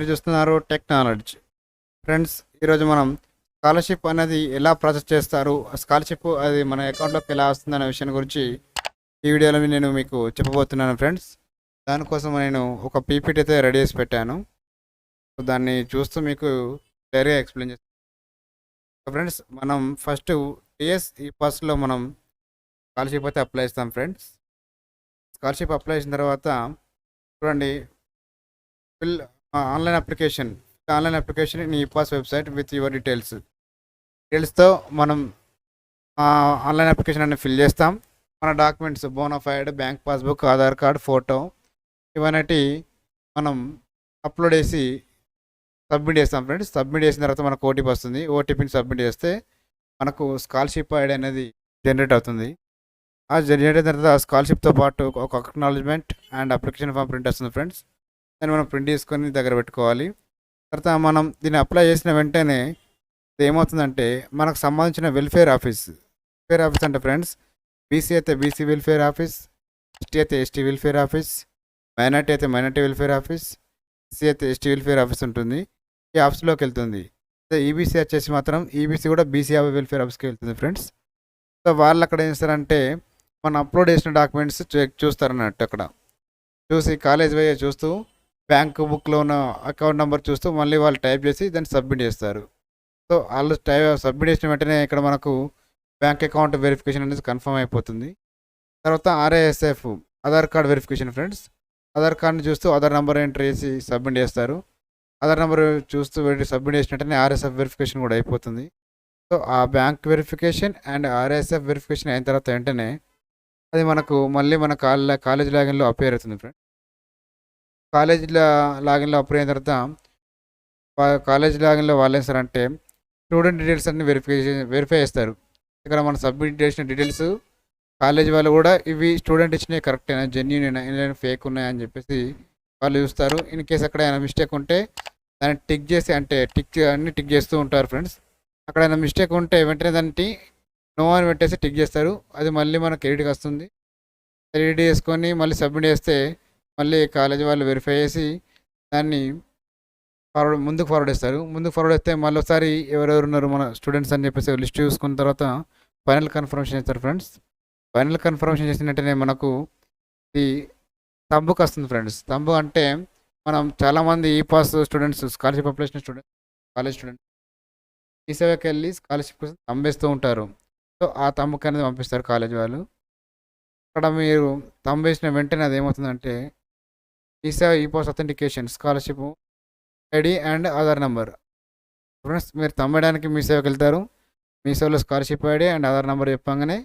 మీరు చూస్తున్నారు technology. Friends, ఈరోజు మనం స్కాలర్షిప్ అనేది ఎలా ప్రాసెస్ చేస్తారు, స్కాలర్షిప్ అది మన అకౌంట్లోకి ఎలా వస్తుందనే విషయం గురించి ఈ వీడియోలో నేను మీకు చెప్పబోతున్నాను ఫ్రెండ్స్. దానికోసం నేను ఒక పీపీటీ అయితే రెడీ చేసి పెట్టాను. సో దాన్ని చూస్తూ మీకు క్లియర్గా ఎక్స్ప్లెయిన్ చేస్తాను. ఫ్రెండ్స్, మనం ఫస్ట్ టీఎస్ ఈపాస్లో మనం స్కాలర్షిప్ అయితే అప్లై చేస్తాం ఫ్రెండ్స్. స్కాలర్షిప్ అప్లై చేసిన తర్వాత చూడండి, fill online application in epass website with your డీటెయిల్స్తో మనం ఆన్లైన్ అప్లికేషన్ అనేది ఫిల్ చేస్తాం. మన documents bonafide, bank passbook, Aadhaar card, photo ఇవన్నీ మనం అప్లోడ్ చేసి సబ్మిట్ చేస్తాం ఫ్రెండ్స్. సబ్మిట్ చేసిన తర్వాత మనకు ఓటీపీ వస్తుంది. ఓటీపీని సబ్మిట్ చేస్తే మనకు స్కాలర్షిప్ ఐడి అనేది జనరేట్ అవుతుంది. ఆ జనరేట్ అయిన తర్వాత స్కాలర్షిప్తో పాటు ఒక acknowledgement and application form print వస్తుంది ఫ్రెండ్స్. దాన్ని మనం ప్రింట్ తీసుకొని దగ్గర పెట్టుకోవాలి. తర్వాత మనం దీన్ని అప్లై చేసిన వెంటనే ఏమవుతుందంటే మనకు సంబంధించిన వెల్ఫేర్ ఆఫీస్ అంటే ఫ్రెండ్స్, బీసీ అయితే బీసీ వెల్ఫేర్ ఆఫీస్, ఎస్టీ అయితే ఎస్టీ వెల్ఫేర్ ఆఫీస్, మైనార్టీ అయితే మైనార్టీ వెల్ఫేర్ ఆఫీస్, ఎస్సీ అయితే ఎస్టీ వెల్ఫేర్ ఆఫీస్ ఉంటుంది. ఈ ఆఫీస్లోకి వెళ్తుంది. అదే ఈబీసీ వచ్చేసి మాత్రం ఈబీసీ కూడా బీసీ వెల్ఫేర్ ఆఫీస్కి వెళ్తుంది ఫ్రెండ్స్. సో వాళ్ళు అక్కడ ఏం చేస్తారంటే మనం అప్లోడ్ చేసిన డాక్యుమెంట్స్ చూస్తారన్నట్టు. అక్కడ చూసి కాలేజ్ వైజ్ చూస్తూ బ్యాంక్ బుక్లో ఉన్న అకౌంట్ నెంబర్ చూస్తూ మళ్ళీ వాళ్ళు టైప్ చేసి దాన్ని సబ్మిట్ చేస్తారు. సో వాళ్ళు సబ్మిట్ చేసిన వెంటనే ఇక్కడ మనకు బ్యాంక్ అకౌంట్ వెరిఫికేషన్ అనేది కన్ఫర్మ్ అయిపోతుంది. తర్వాత RISF Aadhaar card verification friends. Aadhaar కార్డ్ని చూస్తూ ఆధార్ నెంబర్ ఎంటర్ చేసి సబ్మిట్ చేస్తారు. ఆధార్ నెంబర్ చూస్తూ సబ్మిట్ చేసిన వెంటనే ఆర్ఎస్ఎఫ్ వెరిఫికేషన్ కూడా అయిపోతుంది. సో ఆ bank verification and RSF verification అయిన తర్వాత వెంటనే అది మనకు మళ్ళీ మన కాలేజ్ లాగిన్లో అపేర్ అవుతుంది ఫ్రెండ్. కాలేజ్ లాగిన్లో అప్లై అయిన తర్వాత కాలేజ్ లాగిన్లో వాళ్ళు ఏం చేస్తారంటే స్టూడెంట్ డీటెయిల్స్ అన్ని వెరిఫై చేస్తారు. ఇక్కడ మనం సబ్మిట్ చేసిన డీటెయిల్స్ కాలేజ్ వాళ్ళు కూడా ఇవి స్టూడెంట్ ఇచ్చినవి కరెక్టేనా, జెన్యూన్ అయినా, ఫేక్ ఉన్నాయని చెప్పేసి వాళ్ళు చూస్తారు. ఇన్ కేసు అక్కడ ఏమైనా మిస్టేక్ ఉంటే దాన్ని టిక్ చేసి అన్ని టిక్ చేస్తూ ఉంటారు ఫ్రెండ్స్. అక్కడ ఏమైనా మిస్టేక్ ఉంటే వెంటనే దాన్ని నో అని పెట్టేసి టిక్ చేస్తారు. అది మళ్ళీ మనకు క్రెడిట్కి వస్తుంది. క్రెడిట్ చేసుకొని మళ్ళీ సబ్మిట్ చేస్తే మళ్ళీ కాలేజీ వాళ్ళు వెరిఫై చేసి దాన్ని ముందుకు ఫార్వర్డ్ చేస్తారు. ముందుకు ఫార్వర్డ్ చేస్తే మళ్ళీ ఒకసారి ఎవరెవరు ఉన్నారు మన స్టూడెంట్స్ అని చెప్పేసి లిస్ట్ చూసుకున్న తర్వాత ఫైనల్ కన్ఫర్మేషన్ చేస్తారు ఫ్రెండ్స్. ఫైనల్ కన్ఫర్మేషన్ చేసిన వెంటనే మనకు ఈ తంబుకి వస్తుంది ఫ్రెండ్స్. తంబు అంటే మనం చాలామంది ఈపాస్ స్టూడెంట్స్, స్కాలర్షిప్ అప్లై చేసిన కాలేజ్ స్టూడెంట్స్ ఈ సేవకి వెళ్ళి స్కాలర్షిప్ కోసం తంబేస్తూ ఉంటారు. సో ఆ తంబుకి అనేది పంపిస్తారు కాలేజ్ వాళ్ళు. అక్కడ మీరు తంబేసిన వెంటనే అది ఏమవుతుందంటే epass authentication scholarship ID and Aadhaar number. Friends, మీరు తమ్మడానికి మీ సేవకి వెళ్తారు. మీ సేవలో scholarship ID and Aadhaar number చెప్పగానే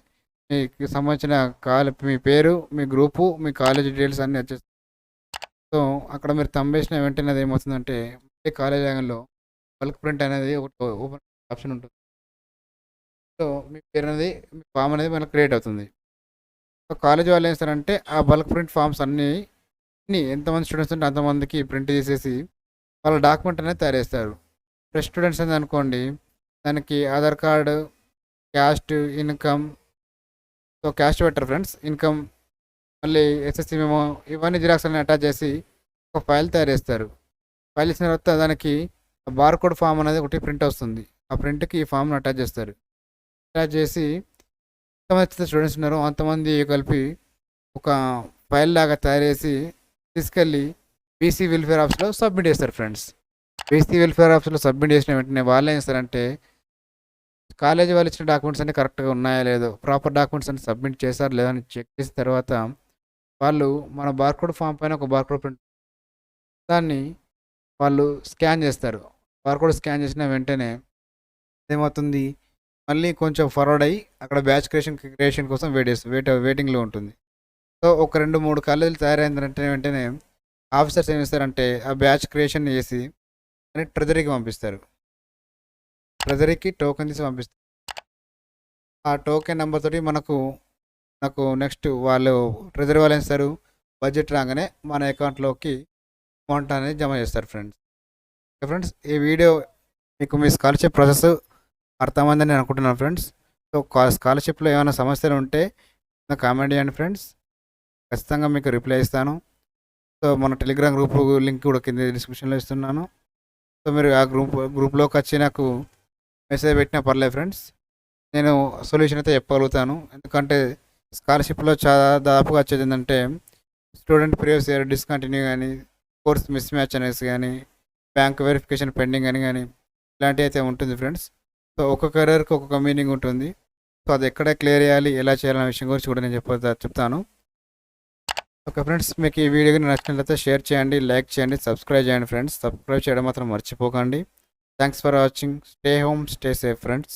మీకు సంబంధించిన మీ పేరు, మీ గ్రూపు, మీ కాలేజ్ డీటెయిల్స్ అన్నీ వచ్చేస్తాయి. సో అక్కడ మీరు తంబేసిన వెంటనే అది ఏమవుతుందంటే కాలేజ్ ల్యాంగ్లో బల్క్ ప్రింట్ అనేది ఒకటి ఓపెన్ ఆప్షన్ ఉంటుంది. సో మీ పేరు అనేది, మీ ఫామ్ అనేది మనకు క్రియేట్ అవుతుంది. సో కాలేజ్ వాళ్ళు ఏం చేస్తారంటే ఆ బల్క్ ప్రింట్ ఫామ్స్ అన్నీ ఎంతమంది స్టూడెంట్స్ ఉంటే అంతమందికి ప్రింట్ చేసేసి వాళ్ళ డాక్యుమెంట్ అనేది తయారు చేస్తారు. ఫ్రెష్ స్టూడెంట్స్ అని అనుకోండి, దానికి Aadhaar card, caste, income, so caste పెట్టరు ఫ్రెండ్స్, ఇన్కమ్, మళ్ళీ ఎస్ఎస్సి మేము ఇవన్నీ జిరాక్స్ అన్ని అటాచ్ చేసి ఒక ఫైల్ తయారు చేస్తారు. ఫైల్ ఇచ్చిన తర్వాత దానికి బార్కోడ్ ఫామ్ అనేది ఒకటి ప్రింట్ వస్తుంది. ఆ ప్రింట్కి ఈ ఫామ్ను అటాచ్ చేస్తారు. అటాచ్ చేసి ఎంతమంది స్టూడెంట్స్ ఉన్నారో అంతమంది కలిపి ఒక ఫైల్ లాగా తయారు చేసి తీసుకెళ్ళి బీసీ వెల్ఫేర్ ఆఫీస్లో సబ్మిట్ చేస్తారు ఫ్రెండ్స్. బీసీ వెల్ఫేర్ ఆఫీస్లో సబ్మిట్ చేసిన వెంటనే వాళ్ళు ఏం చేస్తారంటే కాలేజీ వాళ్ళు ఇచ్చిన డాక్యుమెంట్స్ అన్నీ కరెక్ట్గా ఉన్నాయా లేదో, ప్రాపర్ డాక్యుమెంట్స్ అన్ని సబ్మిట్ చేశారు లేదా అని చెక్ చేసిన తర్వాత వాళ్ళు మన బార్కోడ్ ఫామ్ పైన ఒక బార్కోడ్ ప్రింట్ దాన్ని వాళ్ళు స్కాన్ చేస్తారు. బార్కోడ్ స్కాన్ చేసిన వెంటనే ఏమవుతుంది, మళ్ళీ కొంచెం ఫార్వర్డ్ అయ్యి అక్కడ బ్యాచ్ క్రియేషన్ కోసం వెయిటింగ్లో ఉంటుంది. సో ఒక 2-3 కాలేజీలు తయారైందంటే వెంటనే ఆఫీసర్స్ ఏం చేస్తారంటే ఆ బ్యాచ్ క్రియేషన్ చేసి అని ట్రెజరీకి పంపిస్తారు. ట్రెజరీకి టోకెన్ తీసి పంపిస్తారు. ఆ టోకెన్ నెంబర్ తోటి మనకు నెక్స్ట్ వాళ్ళు ట్రెజరీ వాళ్ళు ఏం చేస్తారు, బడ్జెట్ రాగానే మన అకౌంట్లోకి అమౌంట్ అనేది జమ చేస్తారు ఫ్రెండ్స్. ఫ్రెండ్స్, ఈ వీడియో మీకు మీ స్కాలర్షిప్ ప్రాసెస్ అర్థమైందని నేను అనుకుంటున్నాను ఫ్రెండ్స్. సో స్కాలర్షిప్లో ఏమైనా సమస్యలు ఉంటే నాకు కామెంట్ చేయండి ఫ్రెండ్స్, ఖచ్చితంగా మీకు రిప్లై ఇస్తాను. సో సో మన టెలిగ్రామ్ గ్రూప్ లింక్ కూడా కింద డిస్క్రిప్షన్లో ఇస్తున్నాను. సో మీరు ఆ గ్రూప్లోకి వచ్చి నాకు మెసేజ్ పెట్టినా పర్లేదు ఫ్రెండ్స్. నేను సొల్యూషన్ అయితే చెప్పగలుగుతాను. ఎందుకంటే స్కాలర్షిప్లో చాలా దాదాపుగా వచ్చేది ఏంటంటే స్టూడెంట్ ప్రీవియస్ ఇయర్ డిస్కంటిన్యూ కానీ, కోర్స్ మిస్ మ్యాచ్ అనేసి కానీ, బ్యాంక్ వెరిఫికేషన్ పెండింగ్ అని కానీ ఇలాంటివి అయితే ఉంటుంది ఫ్రెండ్స్. సో ఒక్కొక్క ఎర్రర్కి ఒక్కొక్క మీనింగ్ ఉంటుంది. సో అది ఎక్కడ క్లియర్ చేయాలి, ఎలా చేయాలనే విషయం గురించి కూడా నేను చెప్తాను. ఓకే ఫ్రెండ్స్, మీకు ఈ వీడియో నచ్చినట్లయితే షేర్ చేయండి, లైక్ చేయండి, సబ్స్క్రైబ్ చేయండి ఫ్రెండ్స్. సబ్స్క్రైబ్ చేయడం మాత్రం మర్చిపోకండి. Thanks for watching. Stay home, stay safe friends.